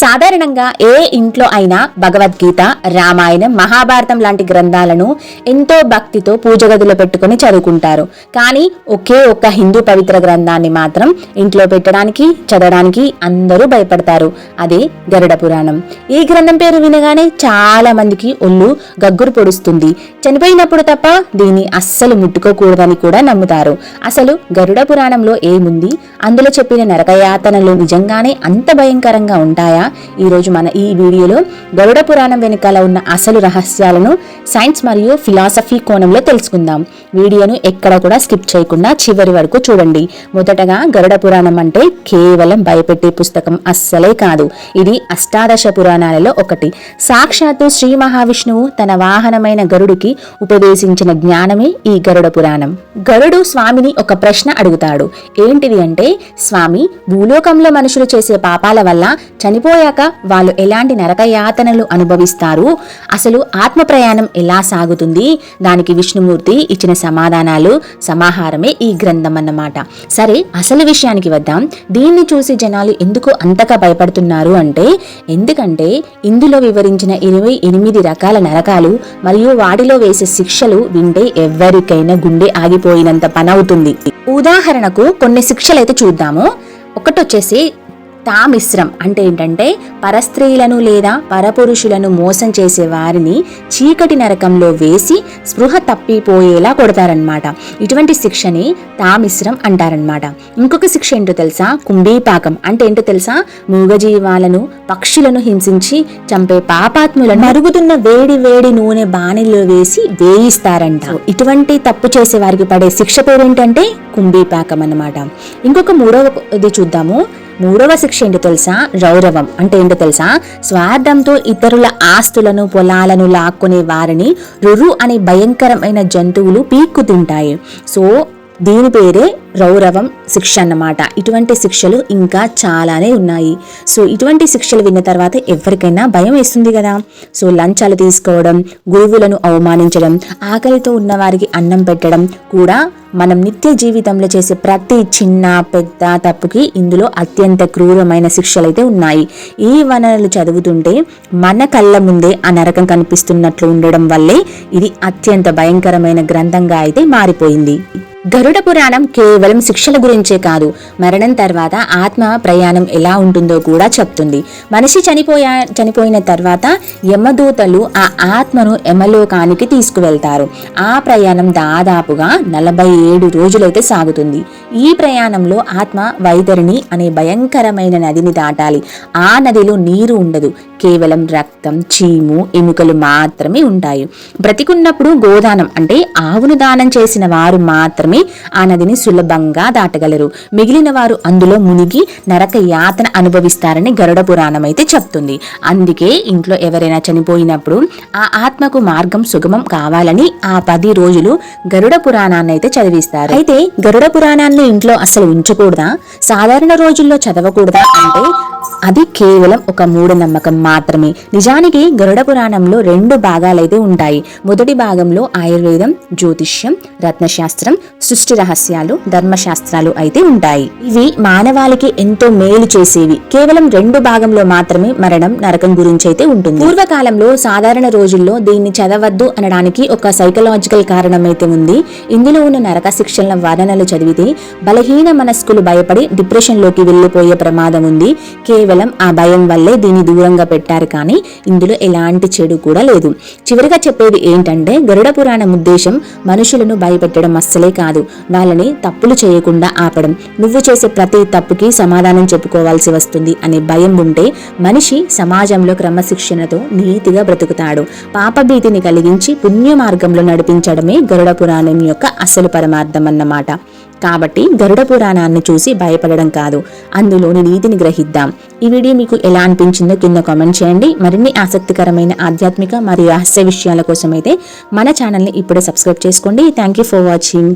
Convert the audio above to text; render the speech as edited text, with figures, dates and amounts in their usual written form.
సాధారణంగా ఏ ఇంట్లో అయినా భగవద్గీత, రామాయణం, మహాభారతం లాంటి గ్రంథాలను ఎంతో భక్తితో పూజ గదిలో పెట్టుకుని చదువుకుంటారు. కానీ ఒకే ఒక్క హిందూ పవిత్ర గ్రంథాన్ని మాత్రం ఇంట్లో పెట్టడానికి, చదవడానికి అందరూ భయపడతారు. అదే గరుడ పురాణం. ఈ గ్రంథం పేరు వినగానే చాలా మందికి ఒళ్ళు గగ్గురు పొడుస్తుంది. చనిపోయినప్పుడు తప్ప దీన్ని అస్సలు ముట్టుకోకూడదని కూడా నమ్ముతారు. అసలు గరుడ పురాణంలో ఏముంది? అందులో చెప్పిన నరకయాతనలు నిజంగానే అంత భయంకరంగా ఉంటాయా? ఈ రోజు మన ఈ వీడియోలో గరుడ పురాణం వెనుకాల ఉన్న అసలు రహస్యాలను సైన్స్ మరియు ఫిలాసఫీ కోణంలో తెలుసుకుందాం. వీడియోను ఎక్కడ కూడా స్కిప్ చేయకుండా చివరి వరకు చూడండి. మొదటగా గరుడ పురాణం అంటే కేవలం భయపెట్టే పుస్తకం అస్సలే కాదు. ఇది అష్టాదశ పురాణాలలో ఒకటి. సాక్షాత్తు శ్రీ మహావిష్ణువు తన వాహనమైన గరుడికి ఉపదేశించిన జ్ఞానమే ఈ గరుడ పురాణం. గరుడు స్వామిని ఒక ప్రశ్న అడుగుతాడు. ఏంటిది అంటే, స్వామి, భూలోకంలో మనుషులు చేసే పాపాల వల్ల చనిపోయాక వాళ్ళు ఎలాంటి నరకయాతనలు అనుభవిస్తారు? అసలు ఆత్మ ప్రయాణం ఎలా సాగుతుంది? దానికి విష్ణుమూర్తి ఇచ్చిన సమాధానాలు సమాహారమే ఈ గ్రంథం అన్నమాట. సరే, అసలు విషయానికి వద్దాం. దీన్ని చూసి జనాలు ఎందుకు అంతగా భయపడుతున్నారు అంటే, ఎందుకంటే ఇందులో వివరించిన 28 రకాల నరకాలు మరియు వాటిలో వేసే శిక్షలు వింటే ఎవరికైనా గుండె ఆగిపోయినంత పనవుతుంది. ఉదాహరణకు కొన్ని శిక్షలైతే చూద్దాము. ఒకటొచ్చేసి తామిశ్రం అంటే ఏంటంటే, పరస్త్రీలను లేదా పరపురుషులను మోసం చేసే వారిని చీకటి నరకంలో వేసి స్పృహ తప్పిపోయేలా కొడతారనమాట. ఇటువంటి శిక్షని తామిశ్రం అంటారనమాట. ఇంకొక శిక్ష ఏంటో తెలుసా? కుంభీపాకం అంటే ఏంటో తెలుసా? మూగజీవాలను, పక్షులను హింసించి చంపే పాపాత్ములను మరుగుతున్న వేడి వేడి నూనె బాణిలో వేసి వేయిస్తారంట. ఇటువంటి తప్పు చేసే వారికి పడే శిక్ష పేరు ఏంటంటే కుంభీపాకం అన్నమాట. ఇంకొక మూడవది చూద్దాము. మూడవ శిక్ష ఏంటో తెలుసా? రౌరవం అంటే ఏంటో తెలుసా? స్వార్థంతో ఇతరుల ఆస్తులను, పొలాలను లాక్కునే వారిని రురు అనే భయంకరమైన జంతువులు పీక్కు తింటాయి. సో దీని పేరే రౌరవం శిక్ష అన్నమాట. ఇటువంటి శిక్షలు ఇంకా చాలానే ఉన్నాయి. సో ఇటువంటి శిక్షలు విన్న తర్వాత ఎవరికైనా భయం వేస్తుంది కదా. సో లంచాలు తీసుకోవడం, గురువులను అవమానించడం, ఆకలితో ఉన్న వారికి అన్నం పెట్టడం కూడా మనం నిత్య జీవితంలో చేసే ప్రతి చిన్న పెద్ద తప్పుకి ఇందులో అత్యంత క్రూరమైన శిక్షలైతే ఉన్నాయి. ఈ వనరులు చదువుతుంటే మన కళ్ళ ముందే ఆ నరకం కనిపిస్తున్నట్లు ఉండడం వల్లే ఇది అత్యంత భయంకరమైన గ్రంథంగా అయితే మారిపోయింది. గరుడ పురాణం కేవలం శిక్షల గురించే కాదు, మరణం తర్వాత ఆత్మ ప్రయాణం ఎలా ఉంటుందో కూడా చెప్తుంది. మనిషి చనిపోయిన తర్వాత యమదూతలు ఆ ఆత్మను యమలోకానికి తీసుకువెళ్తారు. ఆ ప్రయాణం దాదాపుగా 47 రోజులైతే సాగుతుంది. ఈ ప్రయాణంలో ఆత్మ వైతరిణి అనే భయంకరమైన నదిని దాటాలి. ఆ నదిలో నీరు ఉండదు, కేవలం రక్తం, చీము, ఎముకలు మాత్రమే ఉంటాయి. బ్రతికున్నప్పుడు గోదానం అంటే ఆవును దానం చేసిన వారు మాత్రమే ఆ నదిని సులభంగా దాటగలరు. మిగిలిన వారు అందులో మునిగి నరక యాతన అనుభవిస్తారని గరుడ పురాణం అయితే చెప్తుంది. అందుకే ఇంట్లో ఎవరైనా చనిపోయినప్పుడు ఆ ఆత్మకు మార్గం సుగమం కావాలని ఆ 10 రోజులు గరుడ పురాణాన్ని అయితే చదివిస్తారు. అయితే గరుడ పురాణాన్ని ఇంట్లో అసలు ఉంచకూడదా? సాధారణ రోజుల్లో చదవకూడదా అంటే అది కేవలం ఒక మూఢనమ్మకం మాత్రమే. నిజానికి గరుడ పురాణంలో 2 భాగాలైతే ఉంటాయి. మొదటి భాగంలో ఆయుర్వేదం, జ్యోతిష్యం, రత్నశాస్త్రం, సృష్టి రహస్యాలు, ధర్మశాస్త్రాలు అయితే ఉంటాయి. ఇవి మానవాళికి ఎంతో మేలు చేసేవి. కేవలం 2 భాగంలో మాత్రమే మరణం, నరకం గురించి అయితే ఉంటుంది. పూర్వకాలంలో సాధారణ రోజుల్లో దీన్ని చదవద్దు అనడానికి ఒక సైకలాజికల్ కారణం అయితే ఉంది. ఇందులో ఉన్న నరక శిక్షల వర్ణనలు చదివితే బలహీన మనస్కులు భయపడి డిప్రెషన్ లోకి వెళ్లిపోయే ప్రమాదం ఉంది. కేవలం ఆ భయం వల్లే దీన్ని దూరంగా పెట్టారు, కానీ ఇందులో ఎలాంటి చెడు కూడా లేదు. చివరిగా చెప్పేది ఏంటంటే, గరుడ పురాణం ఉద్దేశం మనుషులను భయపెట్టడం అస్సలే కాదు, వాళ్ళని తప్పులు చేయకుండా ఆపడం. నువ్వు చేసే ప్రతి తప్పుకి సమాధానం చెప్పుకోవాల్సి వస్తుంది అనే భయం ఉంటే మనిషి సమాజంలో క్రమశిక్షణతో నీతిగా బ్రతుకుతాడు. పాపభీతిని కలిగించి పుణ్య మార్గంలో నడిపించడమే గరుడ పురాణం యొక్క అసలు పరమార్థం అన్నమాట. కాబట్టి గరుడ పురాణాన్ని చూసి భయపడడం కాదు, అందులోని నీతిని గ్రహిద్దాం. ఈ వీడియో మీకు ఎలా అనిపించిందో కింద కామెంట్ చేయండి. మరిన్ని ఆసక్తికరమైన ఆధ్యాత్మిక మరియు రహస్య విషయాల కోసం అయితే మన ఛానల్ని ఇప్పుడే సబ్స్క్రైబ్ చేసుకోండి. Thank you for watching.